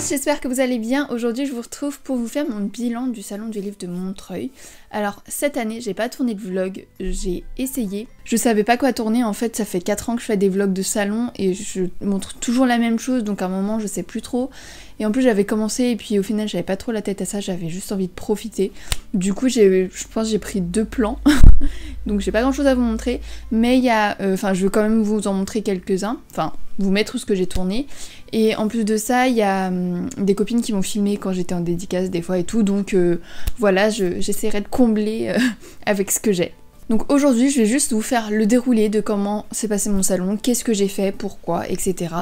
tous, j'espère que vous allez bien. Aujourd'hui je vous retrouve pour vous faire mon bilan du salon du livre de Montreuil. Alors cette année j'ai pas tourné de vlog, j'ai essayé. Je savais pas quoi tourner, en fait ça fait 4 ans que je fais des vlogs de salon et je montre toujours la même chose, donc à un moment je sais plus trop. Et en plus j'avais commencé et puis au final j'avais pas trop la tête à ça, j'avais juste envie de profiter. Du coup je pense que j'ai pris 2 plans, donc j'ai pas grand chose à vous montrer. Mais il y a, je vais quand même vous en montrer quelques-uns, enfin vous mettre ce que j'ai tourné. Et en plus de ça, il y a des copines qui m'ont filmé quand j'étais en dédicace des fois et tout, donc voilà, j'essaierai de combler avec ce que j'ai. Donc aujourd'hui, je vais juste vous faire le déroulé de comment s'est passé mon salon, qu'est-ce que j'ai fait, pourquoi, etc.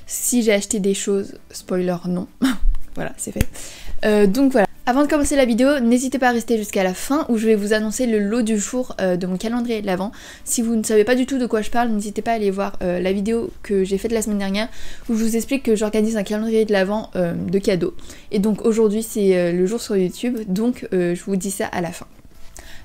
Si j'ai acheté des choses, spoiler non, voilà, c'est fait. Donc voilà. Avant de commencer la vidéo, n'hésitez pas à rester jusqu'à la fin où je vais vous annoncer le lot du jour de mon calendrier de l'Avent. Si vous ne savez pas du tout de quoi je parle, n'hésitez pas à aller voir la vidéo que j'ai faite la semaine dernière où je vous explique que j'organise un calendrier de l'Avent de cadeaux. Et donc aujourd'hui c'est le jour sur YouTube, donc je vous dis ça à la fin.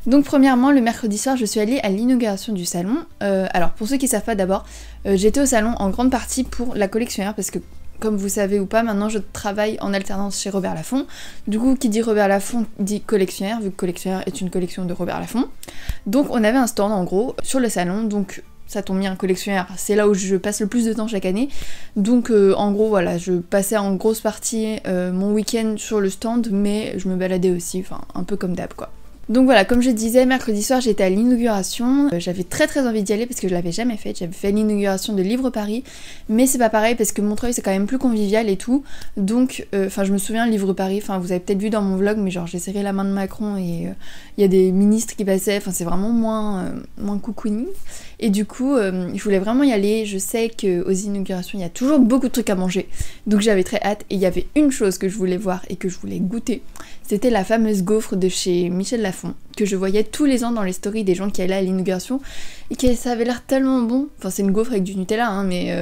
Donc premièrement, le mercredi soir, je suis allée à l'inauguration du salon. Alors pour ceux qui ne savent pas d'abord, j'étais au salon en grande partie pour la collectionnaire parce que comme vous savez ou pas, maintenant je travaille en alternance chez Robert Laffont. Du coup, qui dit Robert Laffont dit collectionnaire, vu que collectionnaire est une collection de Robert Laffont. Donc on avait un stand en gros sur le salon, donc ça tombe bien, collectionnaire, c'est là où je passe le plus de temps chaque année. Donc en gros voilà, je passais en grosse partie mon week-end sur le stand, mais je me baladais aussi, enfin un peu comme d'hab quoi. Donc voilà, comme je disais, mercredi soir j'étais à l'inauguration, j'avais très envie d'y aller parce que je l'avais jamais fait, j'avais fait l'inauguration de Livre Paris, mais c'est pas pareil parce que Montreuil c'est quand même plus convivial et tout, donc, je me souviens Livre Paris, vous avez peut-être vu dans mon vlog, mais genre j'ai serré la main de Macron et il y a des ministres qui passaient, c'est vraiment moins coucounis, et du coup je voulais vraiment y aller. Je sais qu'aux inaugurations il y a toujours beaucoup de trucs à manger, donc j'avais très hâte, et il y avait une chose que je voulais voir et que je voulais goûter, c'était la fameuse gaufre de chez Michel Lafon, que je voyais tous les ans dans les stories des gens qui allaient à l'inauguration, et que ça avait l'air tellement bon. Enfin c'est une gaufre avec du Nutella, hein, mais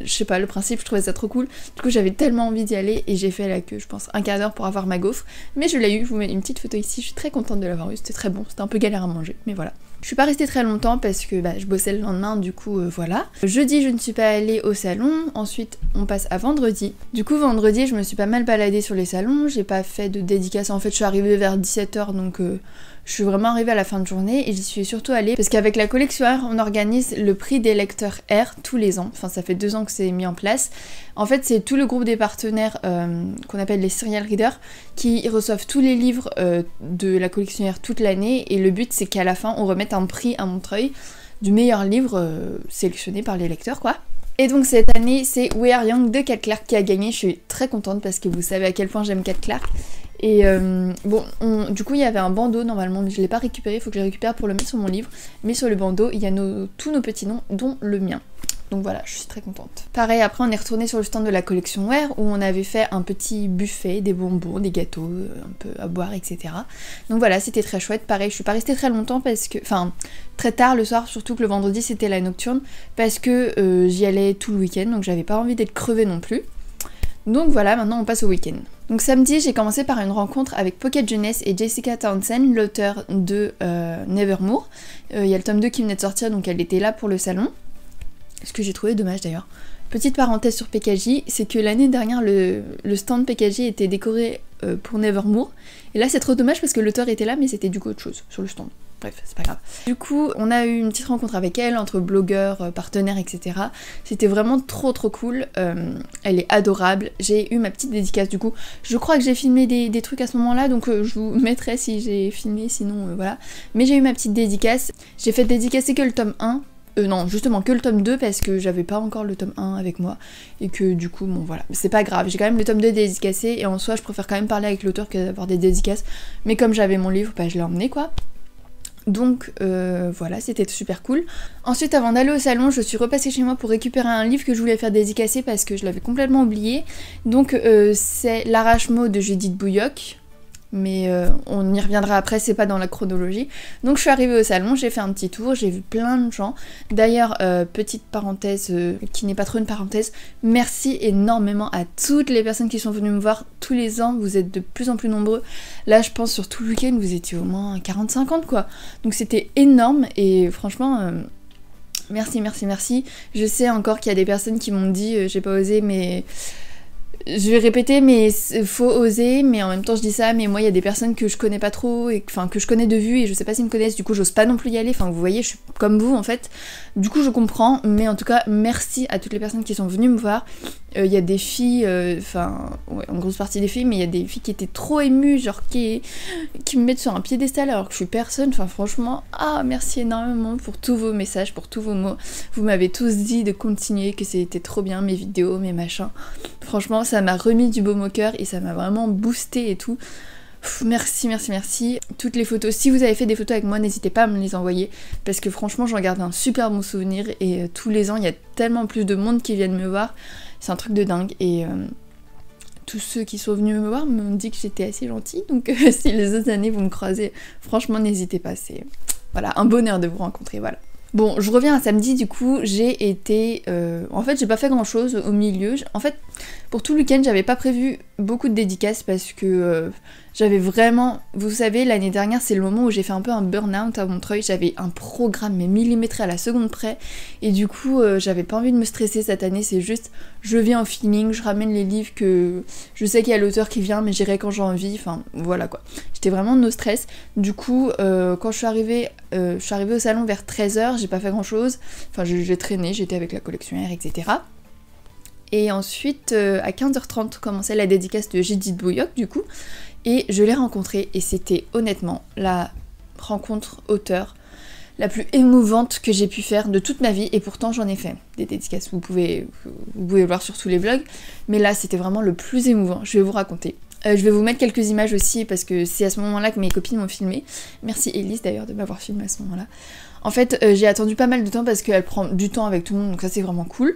je sais pas, le principe, je trouvais ça trop cool. Du coup j'avais tellement envie d'y aller, et j'ai fait la queue, je pense, un quart d'heure pour avoir ma gaufre. Mais je l'ai eu, je vous mets une petite photo ici, je suis très contente de l'avoir eu, c'était très bon, c'était un peu galère à manger, mais voilà. Je suis pas restée très longtemps parce que je bossais le lendemain, du coup voilà. Jeudi je ne suis pas allée au salon, ensuite on passe à vendredi. Du coup vendredi je me suis pas mal baladée sur les salons, j'ai pas fait de dédicace, en fait je suis arrivée vers 17h, donc je suis vraiment arrivée à la fin de journée, et j'y suis surtout allée parce qu'avec la collectionnaire on organise le prix des lecteurs R tous les ans, enfin ça fait 2 ans que c'est mis en place. En fait c'est tout le groupe des partenaires qu'on appelle les serial readers qui reçoivent tous les livres de la collectionnaire toute l'année, et le but c'est qu'à la fin on remette un prix à Montreuil du meilleur livre sélectionné par les lecteurs quoi. Et donc cette année c'est We Are Young de Kat Clark qui a gagné. Je suis très contente parce que vous savez à quel point j'aime Kat Clark. Et du coup il y avait un bandeau normalement, mais je l'ai pas récupéré, il faut que je le récupère pour le mettre sur mon livre. Mais sur le bandeau il y a tous nos petits noms, dont le mien. Donc voilà, je suis très contente. Pareil, après on est retourné sur le stand de la collection Wear où on avait fait un petit buffet, des bonbons, des gâteaux, un peu à boire, etc. Donc voilà, c'était très chouette. Pareil, je suis pas restée très longtemps parce que... très tard le soir, surtout que le vendredi c'était la nocturne, parce que j'y allais tout le week-end, donc j'avais pas envie d'être crevée non plus. Donc voilà, maintenant on passe au week-end. Donc samedi, j'ai commencé par une rencontre avec Pocket Jeunesse et Jessica Townsend, l'auteur de Nevermore. Il y a le tome 2 qui venait de sortir, donc elle était là pour le salon. Ce que j'ai trouvé dommage d'ailleurs. Petite parenthèse sur PKJ, c'est que l'année dernière le stand PKJ était décoré pour Nevermore, et là c'est trop dommage parce que l'auteur était là mais c'était du coup autre chose sur le stand. Bref, c'est pas grave. Du coup, on a eu une petite rencontre avec elle, entre blogueurs, partenaires, etc. C'était vraiment trop cool. Elle est adorable. J'ai eu ma petite dédicace du coup. Je crois que j'ai filmé des trucs à ce moment-là, donc je vous mettrai si j'ai filmé, sinon voilà. Mais j'ai eu ma petite dédicace. J'ai fait dédicacer que le tome 1. Non, justement que le tome 2 parce que j'avais pas encore le tome 1 avec moi, et que du coup, bon voilà, c'est pas grave, j'ai quand même le tome 2 dédicacé, et en soi je préfère quand même parler avec l'auteur que d'avoir des dédicaces, mais comme j'avais mon livre, je l'ai emmené quoi. Donc voilà, c'était super cool. Ensuite, avant d'aller au salon, je suis repassée chez moi pour récupérer un livre que je voulais faire dédicacer parce que je l'avais complètement oublié. Donc c'est L'Arrache-Mot de Judith Bouilloc. Mais on y reviendra après, c'est pas dans la chronologie. Donc je suis arrivée au salon, j'ai fait un petit tour, j'ai vu plein de gens. D'ailleurs, petite parenthèse qui n'est pas trop une parenthèse, merci énormément à toutes les personnes qui sont venues me voir tous les ans, vous êtes de plus en plus nombreux. Là je pense sur tout le week-end vous étiez au moins 40-50 quoi. Donc c'était énorme, et franchement... merci. Je sais encore qu'il y a des personnes qui m'ont dit j'ai pas osé, mais Je vais répéter, mais faut oser, mais en même temps je dis ça, mais moi il y a des personnes que je connais pas trop, enfin que je connais de vue et je sais pas s'ils me connaissent, du coup j'ose pas non plus y aller, enfin vous voyez, je suis comme vous en fait, du coup je comprends, mais en tout cas merci à toutes les personnes qui sont venues me voir. Il y a des filles, enfin, ouais, en grosse partie des filles, mais il y a des filles qui étaient trop émues, genre qui me mettent sur un piédestal alors que je suis personne, enfin franchement, merci énormément pour tous vos messages, pour tous vos mots, vous m'avez tous dit de continuer, que c'était trop bien mes vidéos, mes machins, franchement ça m'a remis du baume au cœur et ça m'a vraiment boosté et tout. Merci, merci, merci. Toutes les photos, si vous avez fait des photos avec moi, n'hésitez pas à me les envoyer parce que franchement j'en garde un super bon souvenir et tous les ans il y a tellement plus de monde qui viennent me voir, c'est un truc de dingue et tous ceux qui sont venus me voir m'ont dit que j'étais assez gentille, donc si les autres années vous me croisez, franchement n'hésitez pas, c'est voilà, un bonheur de vous rencontrer, voilà. Bon, je reviens à samedi, du coup, j'ai été... en fait, j'ai pas fait grand-chose au milieu. En fait, pour tout le week-end, j'avais pas prévu beaucoup de dédicaces parce que j'avais vraiment... Vous savez, l'année dernière, c'est le moment où j'ai fait un peu un burn-out à Montreuil. J'avais un programme, mais millimétré à la seconde près. Et du coup, j'avais pas envie de me stresser cette année. C'est juste, je viens au feeling, je ramène les livres que... Je sais qu'il y a l'auteur qui vient, mais j'irai quand j'ai envie. Enfin, voilà quoi. J'étais vraiment no stress. Du coup, quand je suis arrivée au salon vers 13h, j'ai pas fait grand chose, enfin j'ai traîné, j'étais avec la collectionnaire, etc. Et ensuite à 15h30 commençait la dédicace de Judith Bouilloc du coup, et je l'ai rencontrée et c'était honnêtement la rencontre auteur la plus émouvante que j'ai pu faire de toute ma vie, et pourtant j'en ai fait des dédicaces, vous pouvez le voir sur tous les vlogs, mais là c'était vraiment le plus émouvant, je vais vous raconter. Je vais vous mettre quelques images aussi parce que c'est à ce moment-là que mes copines m'ont filmé. Merci Elise d'ailleurs de m'avoir filmé à ce moment-là. En fait, j'ai attendu pas mal de temps parce qu'elle prend du temps avec tout le monde, donc ça c'est vraiment cool.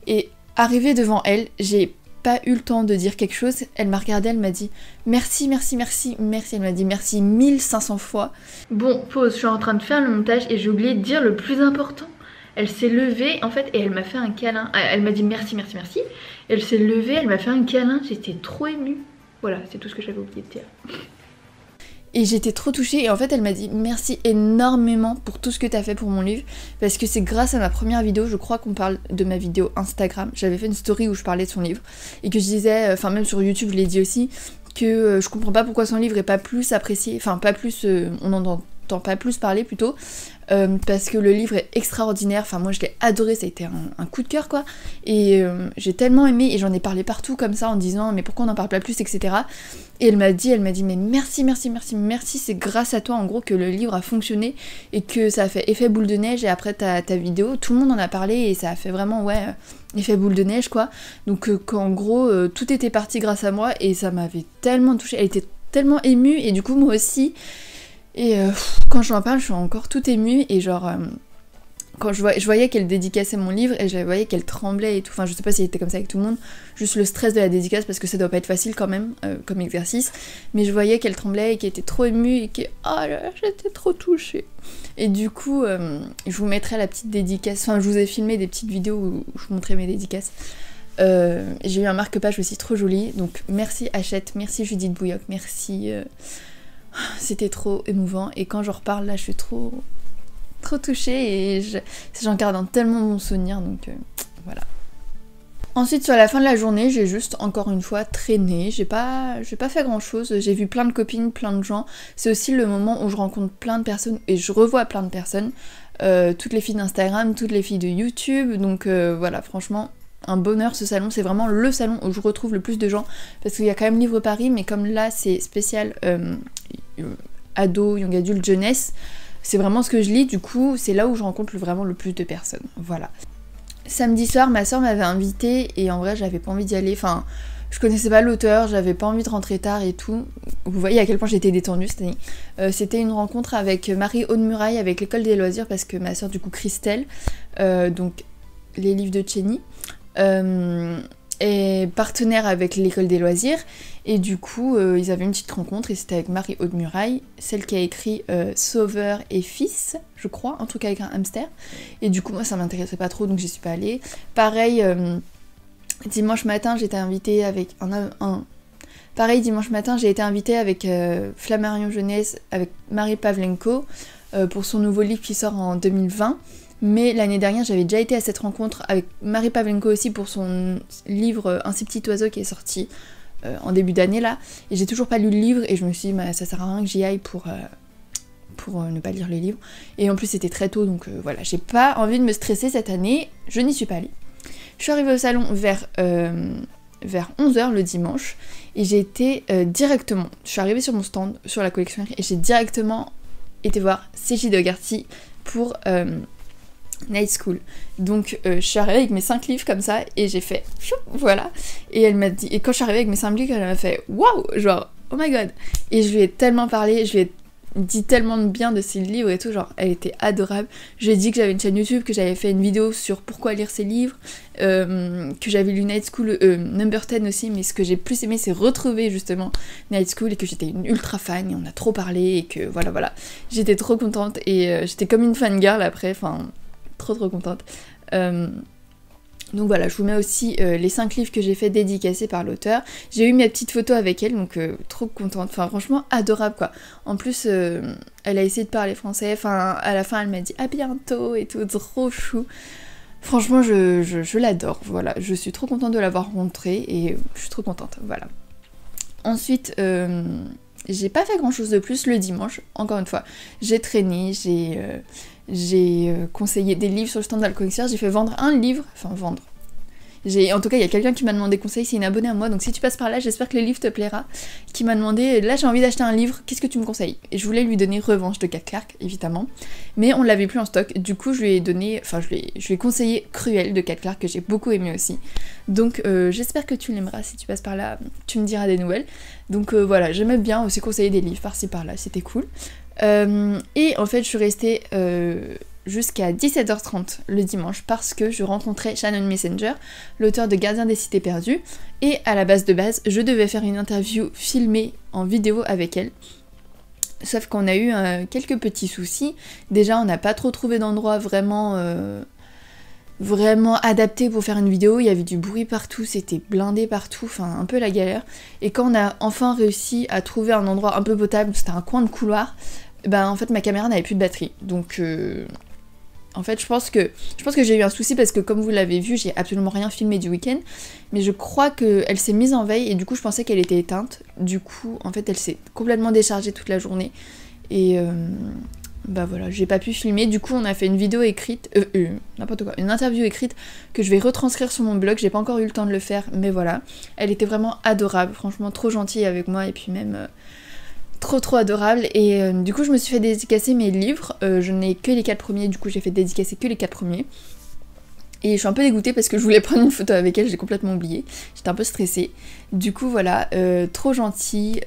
Et arrivée devant elle, j'ai pas eu le temps de dire quelque chose. Elle m'a regardée, elle m'a dit merci, merci, merci, merci. Elle m'a dit merci 1500 fois. Bon, pause, je suis en train de faire le montage et j'ai oublié de dire le plus important. Elle s'est levée en fait et elle m'a fait un câlin. Elle m'a dit merci, merci, merci. Elle s'est levée, elle m'a fait un câlin, j'étais trop émue. Voilà, c'est tout ce que j'avais oublié de dire. Et j'étais trop touchée et en fait elle m'a dit merci énormément pour tout ce que t'as fait pour mon livre parce que c'est grâce à ma première vidéo, je crois qu'on parle de ma vidéo Instagram, j'avais fait une story où je parlais de son livre et que je disais, enfin même sur YouTube je l'ai dit aussi, que je comprends pas pourquoi son livre est pas plus apprécié, enfin pas plus, on en entend pas plus parler plutôt, parce que le livre est extraordinaire, enfin moi je l'ai adoré, ça a été un coup de cœur quoi, et j'ai tellement aimé et j'en ai parlé partout comme ça en disant mais pourquoi on n'en parle pas plus, etc. Et elle m'a dit mais merci, merci, merci, merci, c'est grâce à toi en gros que le livre a fonctionné et que ça a fait effet boule de neige, et après ta vidéo, tout le monde en a parlé et ça a fait vraiment effet boule de neige quoi, donc qu'en gros tout était parti grâce à moi et ça m'avait tellement touchée, elle était tellement émue et du coup moi aussi. Et quand j'en parle, je suis encore toute émue et genre quand je voyais qu'elle dédicaçait mon livre et je voyais qu'elle tremblait et tout, enfin je sais pas si elle était comme ça avec tout le monde, juste le stress de la dédicace parce que ça doit pas être facile quand même comme exercice, mais je voyais qu'elle tremblait et qu'elle était trop émue et que j'étais trop touchée. Et du coup je vous mettrai la petite dédicace, enfin je vous ai filmé des petites vidéos où je montrais mes dédicaces. J'ai eu un marque-page aussi trop joli, donc merci Hachette, merci Judith Bouilloc, merci... C'était trop émouvant et quand j'en reparle là je suis trop touchée et j'en garde un tellement bon souvenir, donc voilà. Ensuite sur la fin de la journée j'ai juste encore une fois traîné, j'ai pas fait grand chose, j'ai vu plein de copines, plein de gens, c'est aussi le moment où je rencontre plein de personnes et je revois plein de personnes, toutes les filles d'Instagram, toutes les filles de YouTube, donc voilà franchement un bonheur ce salon, c'est vraiment le salon où je retrouve le plus de gens parce qu'il y a quand même Livre Paris, mais comme là c'est spécial ado, young adulte, jeunesse, c'est vraiment ce que je lis, du coup c'est là où je rencontre vraiment le plus de personnes, voilà. Samedi soir ma soeur m'avait invitée et en vrai j'avais pas envie d'y aller, enfin je connaissais pas l'auteur, j'avais pas envie de rentrer tard et tout, vous voyez à quel point j'étais détendue cette année. C'était une rencontre avec Marie Aude-Muraille avec l'école des loisirs parce que ma soeur du coup Christelle, donc les livres de Chenny, est partenaire avec l'école des loisirs et du coup ils avaient une petite rencontre et c'était avec Marie Aude-Muraille, celle qui a écrit Sauveur et Fils, je crois, un truc avec un hamster, et du coup moi ça m'intéressait pas trop donc j'y suis pas allée. Pareil dimanche matin j'ai été invitée avec dimanche matin j'ai été invitée avec Flammarion Jeunesse avec Marie Pavlenko pour son nouveau livre qui sort en 2020. mais l'année dernière j'avais déjà été à cette rencontre avec Marie Pavlenko aussi pour son livre Un si petit oiseau qui est sorti en début d'année là, et j'ai toujours pas lu le livre et je me suis dit bah, ça sert à rien que j'y aille pour ne pas lire le livre, et en plus c'était très tôt donc voilà, j'ai pas envie de me stresser cette année, je n'y suis pas allée. Je suis arrivée au salon vers 11h le dimanche et j'ai été directement, je suis arrivée sur mon stand sur la collection et j'ai directement été voir CJ Dougherty pour Night School. Donc je suis arrivée avec mes 5 livres comme ça et j'ai fait voilà, et elle m'a dit, et quand je suis arrivée avec mes 5 livres elle m'a fait waouh, genre oh my god, et je lui ai tellement parlé, je lui ai dit tellement de bien de ses livres et tout, genre elle était adorable. Je lui ai dit que j'avais une chaîne YouTube, que j'avais fait une vidéo sur pourquoi lire ses livres, que j'avais lu Night School Number 10 aussi, mais ce que j'ai plus aimé c'est retrouver justement Night School et que j'étais une ultra fan et on a trop parlé et que voilà, j'étais trop contente et j'étais comme une fangirl après, enfin trop contente. Donc voilà, je vous mets aussi les 5 livres que j'ai fait dédicacés par l'auteur. J'ai eu mes petites photos avec elle, donc trop contente. Enfin franchement adorable quoi. En plus, elle a essayé de parler français. Enfin à la fin elle m'a dit à bientôt et tout, trop chou. Franchement je l'adore, voilà. Je suis trop contente de l'avoir rencontrée et je suis trop contente, voilà. Ensuite, j'ai pas fait grand chose de plus le dimanche, encore une fois. J'ai traîné, j'ai conseillé des livres sur le stand de la collection, j'ai fait vendre un livre, enfin vendre. En tout cas, il y a quelqu'un qui m'a demandé conseil, c'est une abonnée à moi, donc si tu passes par là, j'espère que le livre te plaira, qui m'a demandé, là j'ai envie d'acheter un livre, qu'est-ce que tu me conseilles? Et je voulais lui donner Revanche de Kat Clark, évidemment, mais on l'avait plus en stock, du coup je lui ai donné, enfin je lui ai conseillé Cruel de Kat Clark, que j'ai beaucoup aimé aussi. Donc j'espère que tu l'aimeras, si tu passes par là, tu me diras des nouvelles. Donc voilà, j'aimais bien aussi conseiller des livres par-ci par-là, c'était cool. Et en fait je suis restée jusqu'à 17h30 le dimanche parce que je rencontrais Shannon Messenger, l'auteur de Gardien des Cités Perdues, et à la base je devais faire une interview filmée en vidéo avec elle. Sauf qu'on a eu quelques petits soucis. Déjà on n'a pas trop trouvé d'endroit vraiment adapté pour faire une vidéo, il y avait du bruit partout, c'était blindé partout, enfin un peu la galère. Et quand on a enfin réussi à trouver un endroit un peu potable, c'était un coin de couloir, ben en fait ma caméra n'avait plus de batterie. Donc en fait je pense que j'ai eu un souci parce que comme vous l'avez vu, j'ai absolument rien filmé du week-end, mais je crois qu'elle s'est mise en veille et du coup je pensais qu'elle était éteinte. Du coup en fait elle s'est complètement déchargée toute la journée et bah voilà, j'ai pas pu filmer, du coup on a fait une vidéo écrite, n'importe quoi, une interview écrite que je vais retranscrire sur mon blog, j'ai pas encore eu le temps de le faire, mais voilà. Elle était vraiment adorable, franchement trop gentille avec moi et puis même trop adorable, et du coup je me suis fait dédicacer mes livres, je n'ai que les 4 premiers, du coup j'ai fait dédicacer que les 4 premiers. Et je suis un peu dégoûtée parce que je voulais prendre une photo avec elle, j'ai complètement oublié, j'étais un peu stressée. Du coup voilà, trop gentille.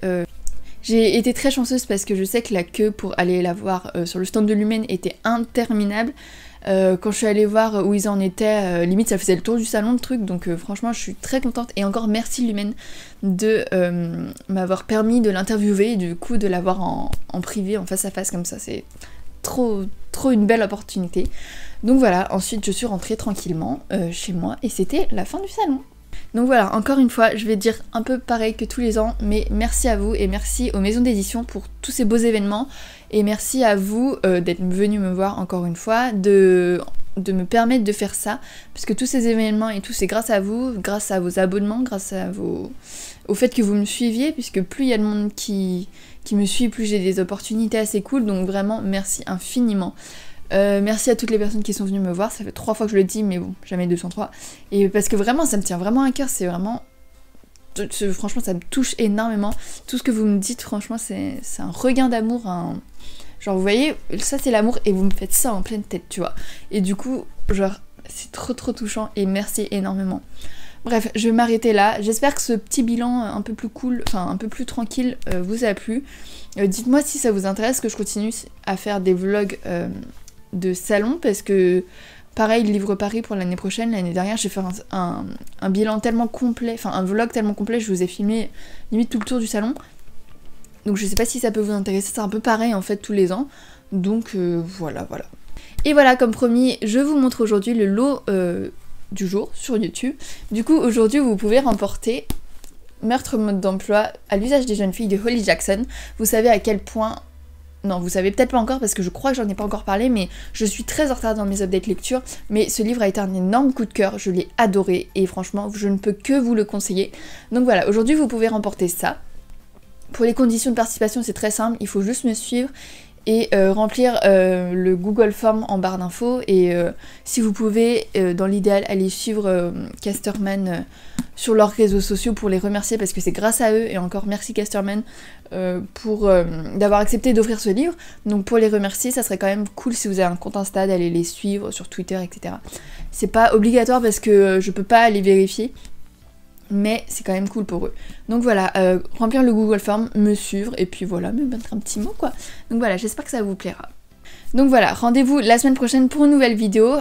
J'ai été très chanceuse parce que je sais que la queue pour aller la voir sur le stand de Lumen était interminable. Quand je suis allée voir où ils en étaient, limite ça faisait le tour du salon le truc, donc franchement je suis très contente. Et encore merci Lumen de m'avoir permis de l'interviewer et du coup de l'avoir en privé, en face à face comme ça, c'est trop une belle opportunité. Donc voilà, ensuite je suis rentrée tranquillement chez moi et c'était la fin du salon. Donc voilà, encore une fois, je vais dire un peu pareil que tous les ans, mais merci à vous et merci aux maisons d'édition pour tous ces beaux événements, et merci à vous d'être venus me voir encore une fois, de me permettre de faire ça, parce que tous ces événements et tout, c'est grâce à vous, grâce à vos abonnements, grâce à au fait que vous me suiviez, puisque plus il y a de monde qui me suit, plus j'ai des opportunités assez cool, donc vraiment merci infiniment. Merci à toutes les personnes qui sont venues me voir, ça fait 3 fois que je le dis, mais bon, jamais 203. Et parce que vraiment, ça me tient vraiment à cœur, c'est vraiment... Franchement, ça me touche énormément. Tout ce que vous me dites, franchement, c'est un regain d'amour, genre vous voyez, ça c'est l'amour et vous me faites ça en pleine tête, tu vois. Et du coup, genre, c'est trop touchant et merci énormément. Bref, je vais m'arrêter là. J'espère que ce petit bilan un peu plus cool, enfin un peu plus tranquille, vous a plu. Dites-moi si ça vous intéresse que je continue à faire des vlogs de salon, parce que pareil, Livre Paris pour l'année prochaine, l'année dernière j'ai fait un bilan tellement complet, enfin un vlog tellement complet, je vous ai filmé limite tout le tour du salon, donc je sais pas si ça peut vous intéresser, c'est un peu pareil en fait tous les ans, donc voilà. Et voilà, comme promis, je vous montre aujourd'hui le lot du jour sur YouTube. Du coup aujourd'hui vous pouvez remporter Meurtre mode d'emploi à l'usage des jeunes filles de Holly Jackson. Vous savez à quel point non, vous savez peut-être pas encore parce que je crois que j'en ai pas encore parlé, mais je suis très en retard dans mes updates lecture. Mais ce livre a été un énorme coup de cœur, je l'ai adoré et franchement, je ne peux que vous le conseiller. Donc voilà, aujourd'hui vous pouvez remporter ça. Pour les conditions de participation, c'est très simple, il faut juste me suivre et remplir le Google Form en barre d'infos. Et si vous pouvez, dans l'idéal, aller suivre Casterman sur leurs réseaux sociaux pour les remercier parce que c'est grâce à eux, et encore merci Casterman pour d'avoir accepté d'offrir ce livre. Donc pour les remercier, ça serait quand même cool si vous avez un compte Insta d'aller les suivre sur Twitter, etc. C'est pas obligatoire parce que je peux pas aller vérifier, mais c'est quand même cool pour eux. Donc voilà, remplir le Google Form, me suivre, et puis voilà, me mettre un petit mot quoi. Donc voilà, j'espère que ça vous plaira. Donc voilà, rendez-vous la semaine prochaine pour une nouvelle vidéo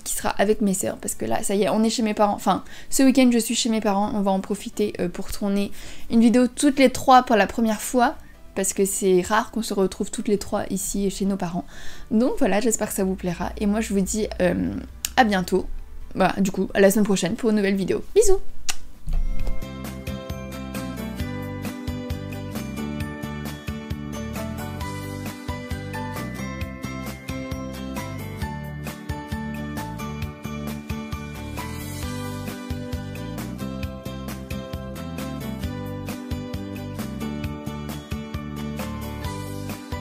qui sera avec mes sœurs, parce que là, ça y est, on est chez mes parents. Enfin, ce week-end, je suis chez mes parents, on va en profiter pour tourner une vidéo toutes les trois pour la première fois, parce que c'est rare qu'on se retrouve toutes les trois ici chez nos parents. Donc voilà, j'espère que ça vous plaira, et moi je vous dis à bientôt. Voilà, du coup, à la semaine prochaine pour une nouvelle vidéo. Bisous!